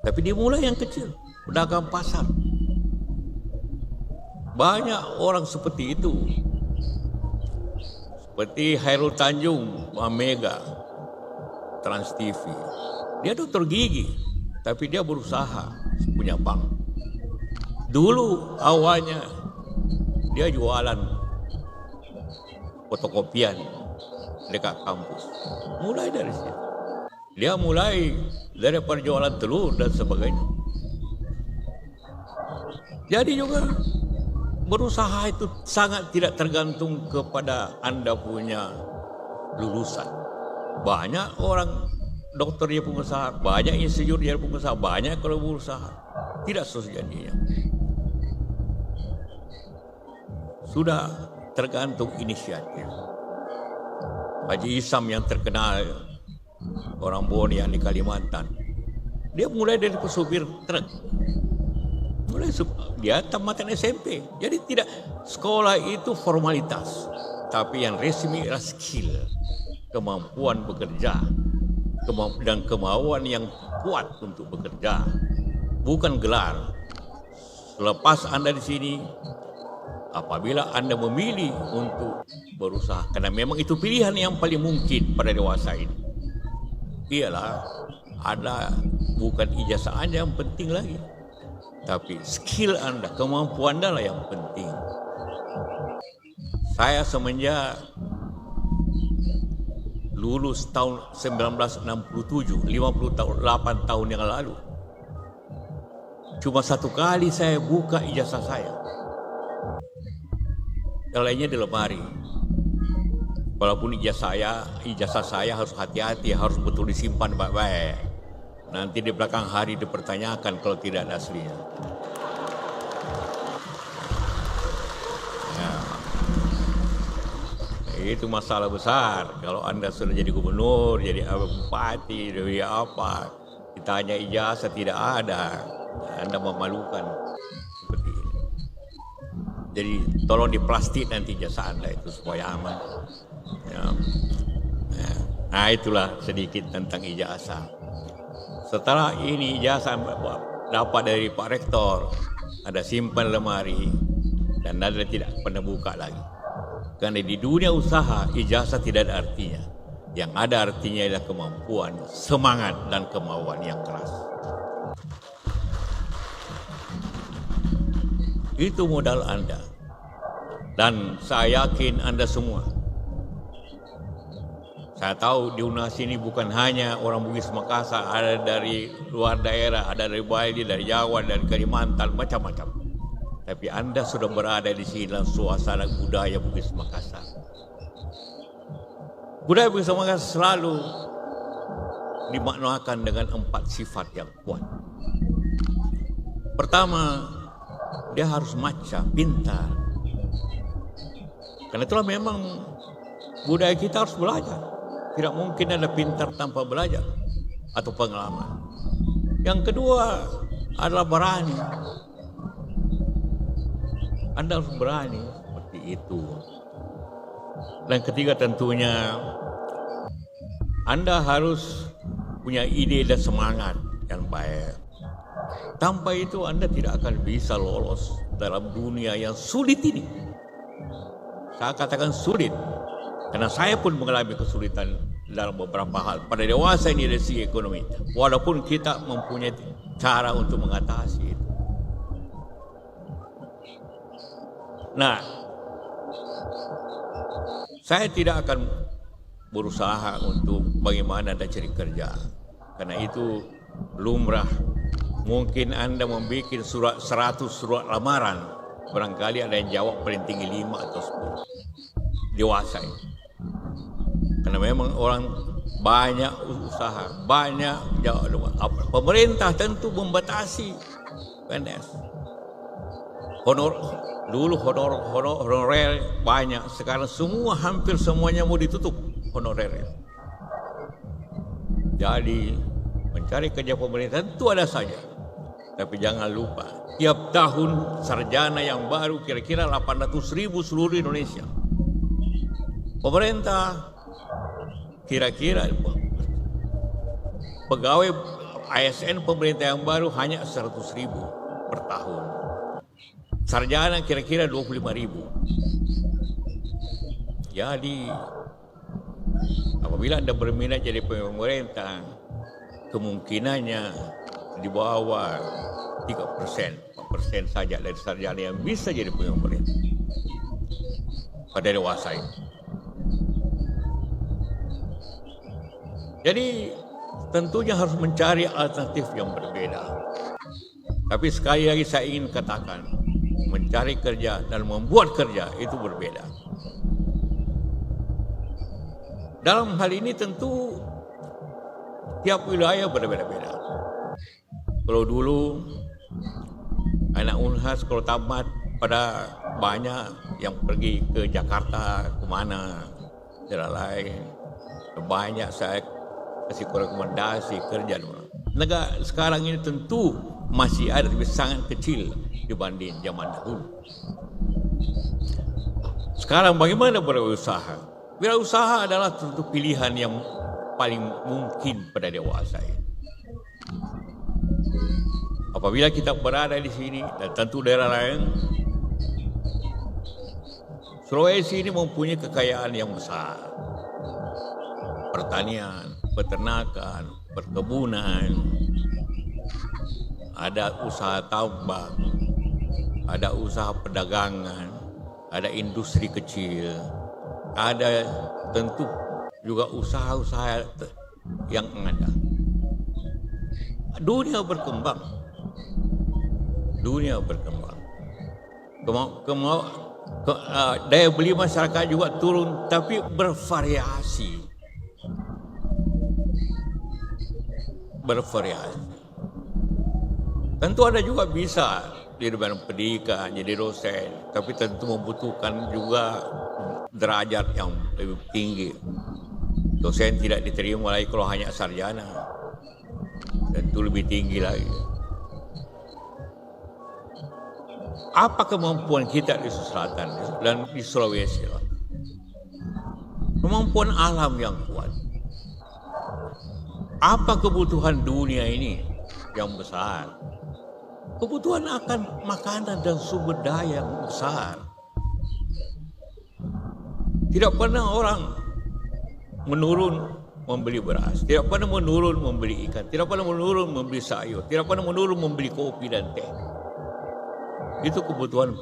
Tapi dimulai yang kecil, pedagang pasar. Banyak orang seperti itu. Seperti Hairul Tanjung, Mega, Trans TV. Dia dokter gigi, tapi dia berusaha punya bank. Dulu awalnya dia jualan fotokopian dekat kampus. Mulai dari situ. Dia mulai dari perjualan telur dan sebagainya. Jadi juga berusaha itu sangat tidak tergantung kepada Anda punya lulusan. Banyak orang dokter dia pengusaha, banyak insinyur dia pengusaha, banyak kalau berusaha. Tidak sejadinya. Sudah tergantung inisiatif. Haji Isam yang terkenal, orang Bonian di Kalimantan, dia mulai dari pesopir truk. Mulai dia tamatan SMP. Jadi tidak, sekolah itu formalitas, tapi yang resmi adalah skill, kemampuan bekerja, dan kemauan yang kuat untuk bekerja, bukan gelar. Selepas Anda di sini, apabila Anda memilih untuk berusaha, karena memang itu pilihan yang paling mungkin pada dewasa ini, ialah ada bukan ijazah Anda yang penting lagi, tapi skill Anda, kemampuan Anda lah yang penting. Saya semenjak lulus tahun 1967, 58 tahun yang lalu, cuma satu kali saya buka ijazah saya. Yang lainnya di lemari. Walaupun ijazah saya harus hati-hati, harus betul disimpan baik-baik. Nanti di belakang hari dipertanyakan kalau tidak ada aslinya. Ya. Itu masalah besar. Kalau Anda sudah jadi gubernur, jadi bupati, jadi apa, ditanya ijazah tidak ada, Anda memalukan seperti ini. Jadi tolong diplastik nanti ijazah Anda itu supaya aman. Ya. Nah, itulah sedikit tentang ijazah. Setelah ini ijazah dapat dari Pak Rektor, ada simpan lemari, dan Anda tidak pernah buka lagi. Karena di dunia usaha ijazah tidak ada artinya. Yang ada artinya adalah kemampuan, semangat, dan kemauan yang keras. Itu modal Anda. Dan saya yakin Anda semua. Saya tahu di UNAS ini bukan hanya orang Bugis Makassar, ada dari luar daerah, ada dari Bali, dari Jawa, dari Kalimantan, macam-macam. Tapi Anda sudah berada di sini dalam suasana budaya Bugis Makassar. Budaya Bugis Makassar selalu dimaknakan dengan 4 sifat yang kuat. Pertama, dia harus maca, pintar. Karena itulah memang budaya kita harus belajar. Tidak mungkin ada pintar tanpa belajar atau pengalaman. Yang kedua adalah berani. Anda harus berani seperti itu. Dan ketiga tentunya Anda harus punya ide dan semangat yang baik. Tanpa itu Anda tidak akan bisa lolos dalam dunia yang sulit ini. Saya katakan sulit, karena saya pun mengalami kesulitan dalam beberapa hal. Pada dewasa ini dari segi ekonomi, walaupun kita mempunyai cara untuk mengatasi itu. Nah, saya tidak akan berusaha untuk bagaimana Anda cari kerja, karena itu lumrah. Mungkin Anda membuat 100 surat lamaran, barangkali ada yang jawab paling tinggi 5 atau 10. Dewasa ini. Karena memang orang banyak usaha, banyak jawab. Pemerintah tentu membatasi PNS. Honorer banyak, sekarang hampir semuanya mau ditutup honorer. Jadi mencari kerja pemerintah tentu ada saja. Tapi jangan lupa, tiap tahun sarjana yang baru kira-kira 800.000 seluruh Indonesia. Pemerintah kira-kira pegawai ASN pemerintah yang baru hanya 100.000 per tahun. Sarjana kira-kira 25.000. Jadi apabila Anda berminat jadi pemerintah, kemungkinannya di bawah 3%, 4% saja dari sarjana yang bisa jadi pemerintah pada dewasa ini. Jadi tentunya harus mencari alternatif yang berbeda. Tapi sekali lagi saya ingin katakan, mencari kerja dan membuat kerja itu berbeda. Dalam hal ini tentu tiap wilayah berbeda-beda. Kalau dulu anak Unhas kalau tamat pada banyak yang pergi ke Jakarta, kemana, daerah lain. Banyak saya kasih rekomendasi kerja. Negara sekarang ini tentu masih ada, tapi sangat kecil dibanding zaman dahulu. Sekarang bagaimana berwirausaha? Wirausaha adalah tentu pilihan yang paling mungkin pada dewasa ini. Apabila kita berada di sini dan tentu daerah lain, Sulawesi ini mempunyai kekayaan yang besar. Pertanian, peternakan, perkebunan, ada usaha tambang, ada usaha perdagangan, ada industri kecil, ada tentu juga usaha-usaha yang ada. Dunia berkembang. Daya beli masyarakat juga turun, tapi bervariasi. Tentu ada juga bisa di dalam pendidikan, jadi dosen, tapi tentu membutuhkan juga derajat yang lebih tinggi. Dosen tidak diterima lagi kalau hanya sarjana, tentu lebih tinggi lagi. Apa kemampuan kita di Selatan dan di Sulawesi? Kemampuan alam yang kuat. Apa kebutuhan dunia ini yang besar? Kebutuhan akan makanan dan sumber daya yang besar. Tidak pernah orang menurun membeli beras, tidak pernah menurun membeli ikan, tidak pernah menurun membeli sayur, tidak pernah menurun membeli kopi dan teh. Itu kebutuhan